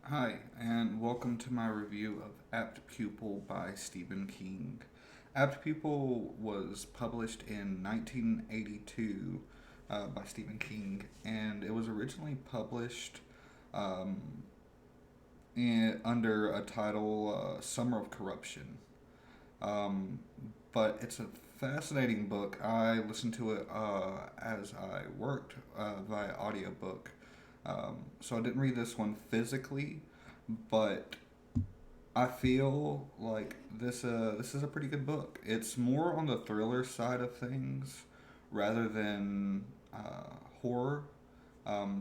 Hi, and welcome to my review of Apt Pupil by Stephen King. Apt Pupil was published in 1982 by Stephen King, and it was originally published um, under a title Summer of Corruption. Um, but it's a fascinating book. I listened to it as I worked via audiobook. So I didn't read this one physically, but I feel like this is a pretty good book. It's more on the thriller side of things rather than horror.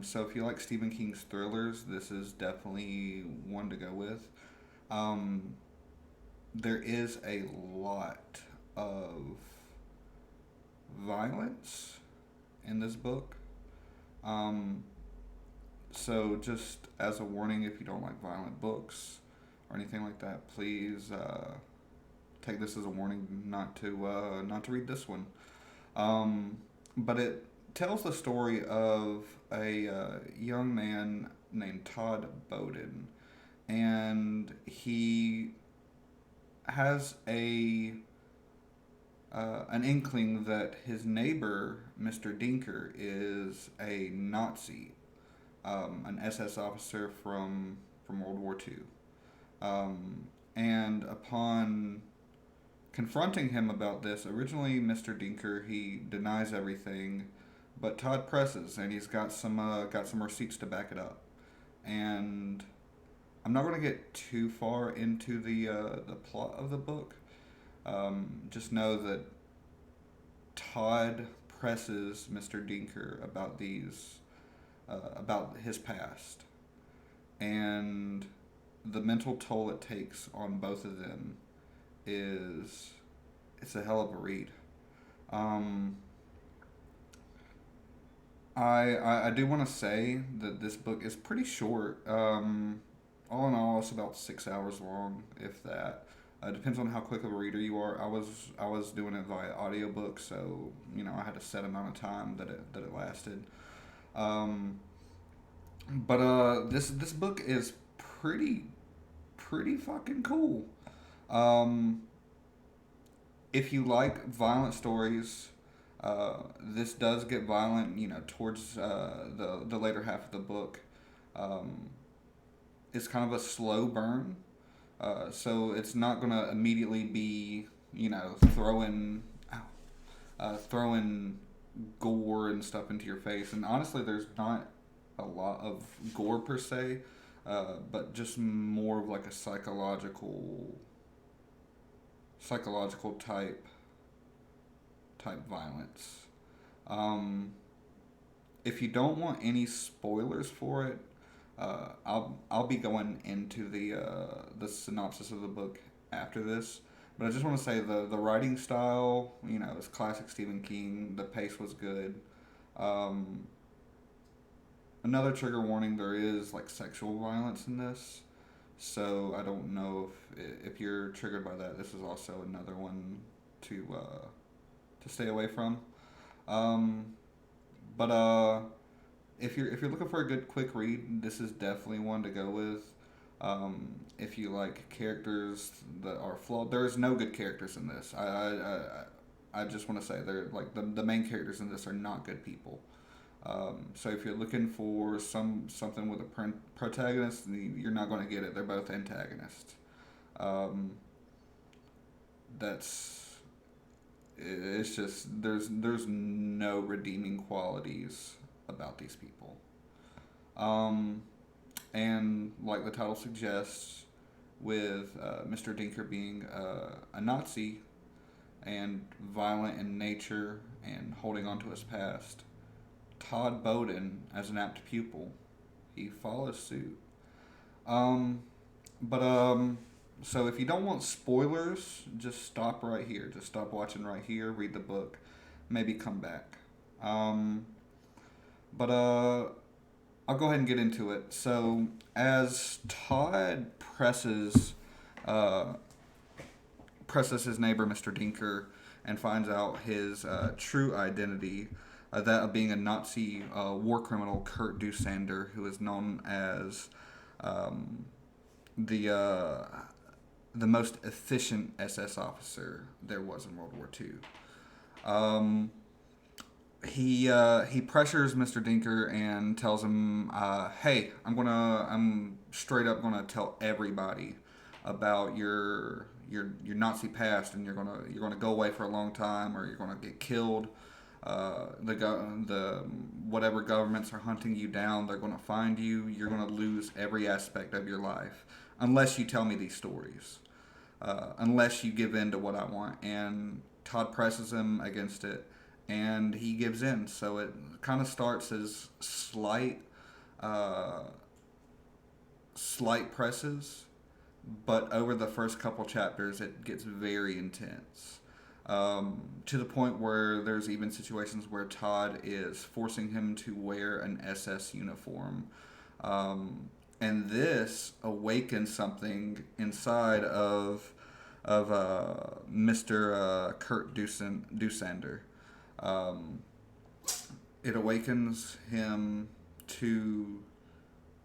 So if you like Stephen King's thrillers, this is definitely one to go with. Um, there is a lot of violence in this book. Um, so just as a warning, if you don't like violent books or anything like that, please take this as a warning not to read this one. Um, but it tells the story of a young man named Todd Bowden, and he has a an inkling that his neighbor, Mr. Dinker, is a Nazi, an SS officer from World War II. And upon confronting him about this, originally Mr. Dinker he denies everything, but Todd presses, and he's got some receipts to back it up. And I'm not going to get too far into the plot of the book. Just know that Todd presses Mr. Dinker about his past and the mental toll it takes on both of them is it's a hell of a read. Um, I do want to say that this book is pretty short. All in all, it's about 6 hours long, if that. Depends on how quick of a reader you are. I was doing it via audiobook, so I had a set amount of time that it lasted. Um, but this book is pretty pretty fucking cool. Um, if you like violent stories, this does get violent. Towards the later half of the book. Um, it's kind of a slow burn, so it's not gonna immediately be throwing gore and stuff into your face. And honestly, there's not a lot of gore per se, but just more of like a psychological type violence. Um, if you don't want any spoilers for it, I'll be going into the synopsis of the book after this. But I just want to say the writing style, is classic Stephen King. The pace was good. Um, Another trigger warning: there is like sexual violence in this, so I don't know if you're triggered by that. This is also another one to stay away from. Um, but if you're looking for a good quick read, this is definitely one to go with. If you like characters that are flawed, there's no good characters in this. I just want to say they're like the main characters in this are not good people. So if you're looking for something with a protagonist, you're not going to get it. They're both antagonists. Um, that's it's just there's no redeeming qualities about these people. Um, and like the title suggests, with Mr. Dinker being a Nazi and violent in nature and holding on to his past, Todd Bowden, as an apt pupil, he follows suit. Um, but so if you don't want spoilers, just stop right here. Just stop watching right here. Read the book. Maybe come back. Um, but I'll go ahead and get into it. So as Todd uh, presses his neighbor, Mr. Dinker, and finds out his true identity, that of being a Nazi war criminal, Kurt Dusander, who is known as um, the uh, the most efficient SS officer there was in World War II. Um, he pressures Mr. Dinker and tells him, "Hey, I'm straight up gonna tell everybody about your Nazi past, and you're gonna go away for a long time, or you're gonna get killed. The whatever governments are hunting you down, they're gonna find you. You're gonna lose every aspect of your life unless you tell me these stories." Unless you give in to what I want. And Todd presses him against it, and he gives in. So it kind of starts as uh, slight presses, but over the first couple chapters, it gets very intense. To the point where there's even situations where Todd is forcing him to wear an SS uniform. And this awakens something inside of Mr. Kurt Dusander. Um, it awakens him to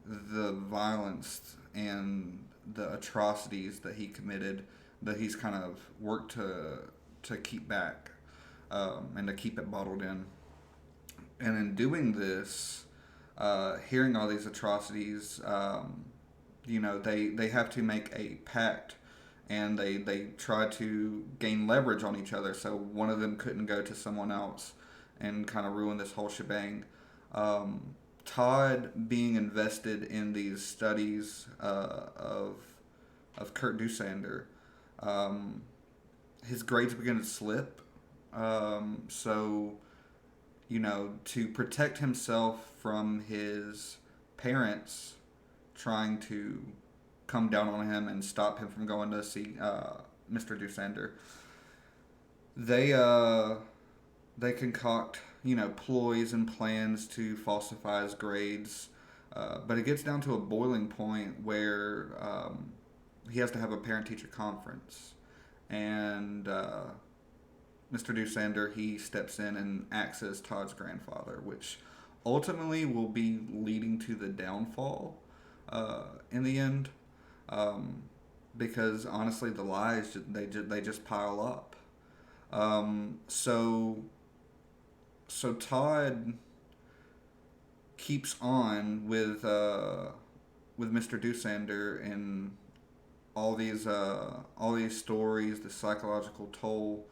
the violence and the atrocities that he committed, that he's kind of worked to keep back, and to keep it bottled in. And in doing this, hearing all these atrocities, they have to make a pact, and they try to gain leverage on each other, so one of them couldn't go to someone else and kind of ruin this whole shebang. Todd being invested in these studies of Kurt Dusander, um, his grades begin to slip. So, to protect himself from his parents trying to come down on him and stop him from going to see Mr. Dusander, they they concoct ploys and plans to falsify his grades, but it gets down to a boiling point where he has to have a parent-teacher conference, and Mr. Dusander, he steps in and acts as Todd's grandfather, which ultimately will be leading to the downfall in the end, um, because honestly the lies they just pile up. So Todd keeps on with Mr. Dusander and all these stories, the psychological toll.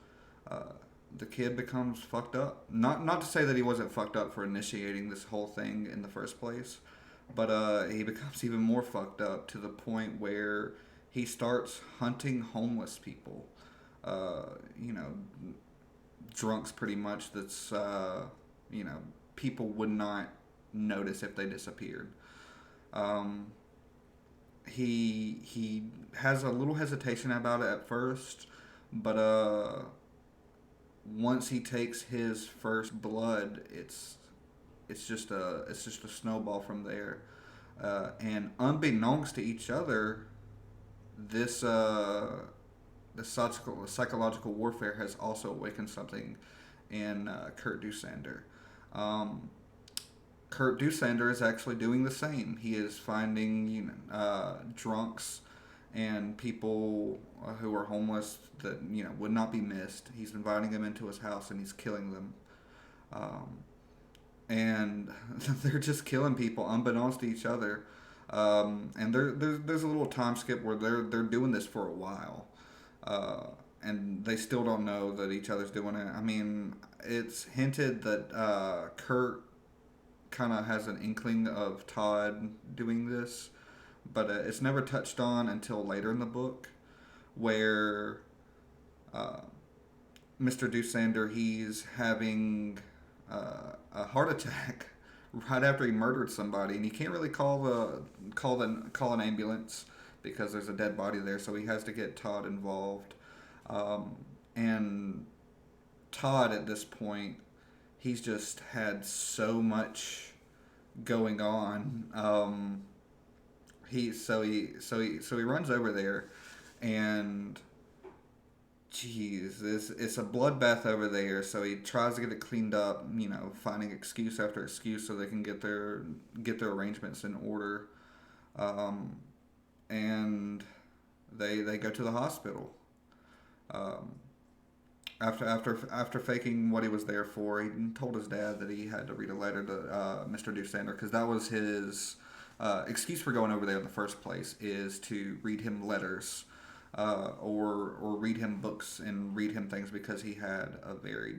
Uh, the kid becomes fucked up. Not to say that he wasn't fucked up for initiating this whole thing in the first place, but he becomes even more fucked up to the point where he starts hunting homeless people. You know, drunks pretty much. That's you know people would not notice if they disappeared. Um, he has a little hesitation about it at first, but once he takes his first blood, it's just a snowball from there. And unbeknownst to each other, this the psychological warfare has also awakened something in Kurt Dusander. Um, Kurt Dusander is actually doing the same. He is finding drunks and people who are homeless that would not be missed. He's inviting them into his house and he's killing them. Um, and they're just killing people unbeknownst to each other. And there's a little time skip where they're doing this for a while, uh, and they still don't know that each other's doing it. I mean, it's hinted that Kurt kind of has an inkling of Todd doing this, but it's never touched on until later in the book, where uh, Mr. Dusander, he's having a heart attack right after he murdered somebody, and he can't really call an ambulance because there's a dead body there. So he has to get Todd involved, and Todd at this point, he's just had so much going on. He runs over there, and jeez, it's a bloodbath over there. So he tries to get it cleaned up, finding excuse after excuse so they can get their arrangements in order. um, and they go to the hospital. Um, after faking what he was there for, he told his dad that he had to read a letter to Mr. Dusander because that was his excuse for going over there in the first place, is to read him letters, or read him books and read him things because he had a very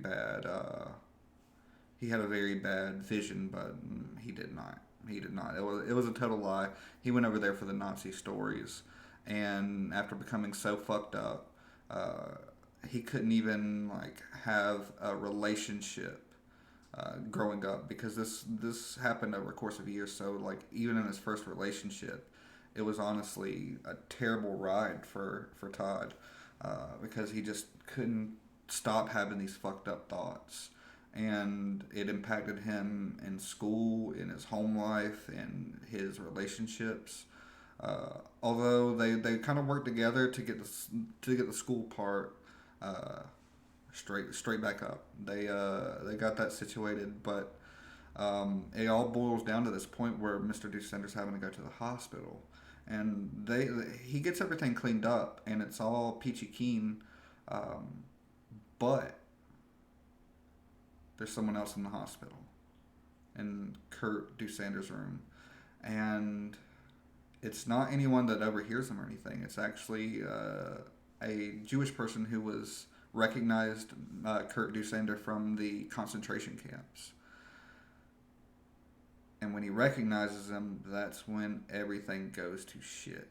bad vision, but he did not. He did not. It was a total lie. He went over there for the Nazi stories, and after becoming so fucked up, uh, he couldn't even like have a relationship growing up because this happened over a course of years. So like even in his first relationship, it was honestly a terrible ride for Todd because he just couldn't stop having these fucked up thoughts. And it impacted him in school, in his home life, in his relationships. Although they kind of worked together to get the school part uh, straight back up. They got that situated, but it all boils down to this point where Mr. Ducender's having to go to the hospital, and he gets everything cleaned up, and it's all peachy keen, but there's someone else in the hospital, in Kurt Dusander's room, and it's not anyone that overhears him or anything. It's actually a Jewish person who was recognized Kurt Dusander from the concentration camps. And when he recognizes him, that's when everything goes to shit.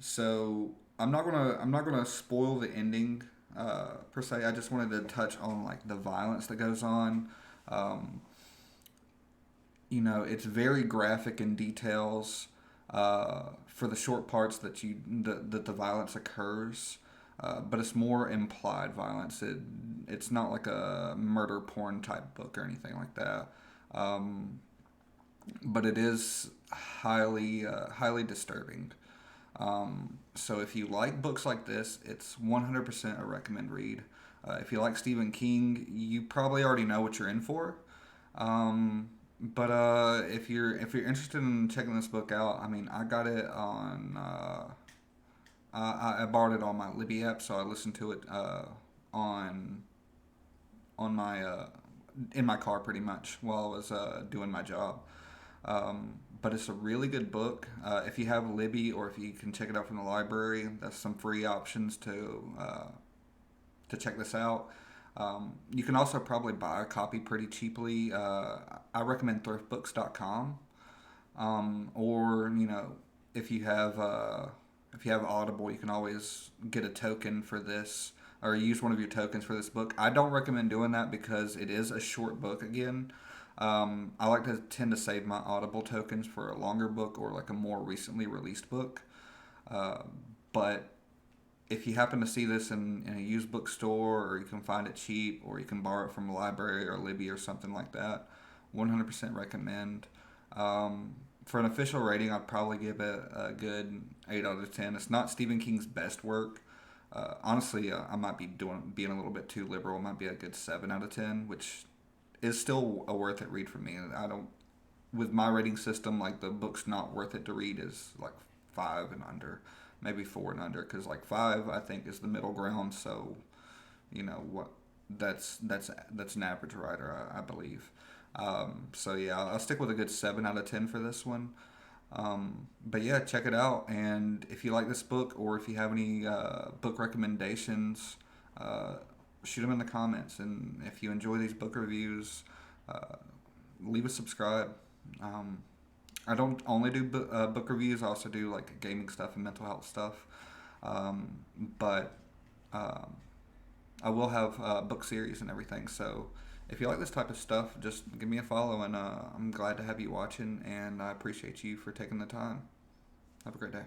So I'm not gonna spoil the ending per se. I just wanted to touch on like the violence that goes on. Um, it's very graphic in details for the short parts that the violence occurs. But it's more implied violence. It's not like a murder porn type book or anything like that. Um, but it is highly disturbing. So if you like books like this, it's 100% a recommend read. If you like Stephen King, you probably already know what you're in for. But if you're interested in checking this book out, I mean, I got it on. I borrowed it on my Libby app, so I listened to it on on my in my car pretty much while I was doing my job. But it's a really good book. If you have Libby or if you can check it out from the library, that's some free options to check this out. You can also probably buy a copy pretty cheaply. I recommend thriftbooks.com. Or if you have if you have Audible, you can always get a token for this or use one of your tokens for this book. I don't recommend doing that because it is a short book again. I like to tend to save my Audible tokens for a longer book or like a more recently released book. Uh, but if you happen to see this in a used bookstore or you can find it cheap or you can borrow it from a library or Libby or something like that, 100% recommend. For an official rating, I'd probably give it a good 8 out of 10. It's not Stephen King's best work. Honestly, I might be being a little bit too liberal. It might be a good 7 out of 10, which is still a worth it read for me. I don't, with my rating system, like the book's not worth it to read is like 5 and under, maybe 4 and under, because like 5 I think is the middle ground. So what, that's an average writer, I believe. So yeah, I'll stick with a good 7 out of 10 for this one. But yeah, check it out. And if you like this book or if you have any book recommendations, uh, shoot them in the comments. And if you enjoy these book reviews, uh, leave a subscribe. Um, I don't only do book reviews, I also do like gaming stuff and mental health stuff. But um, I will have book series and everything. So if you like this type of stuff, just give me a follow, and I'm glad to have you watching, and I appreciate you for taking the time. Have a great day.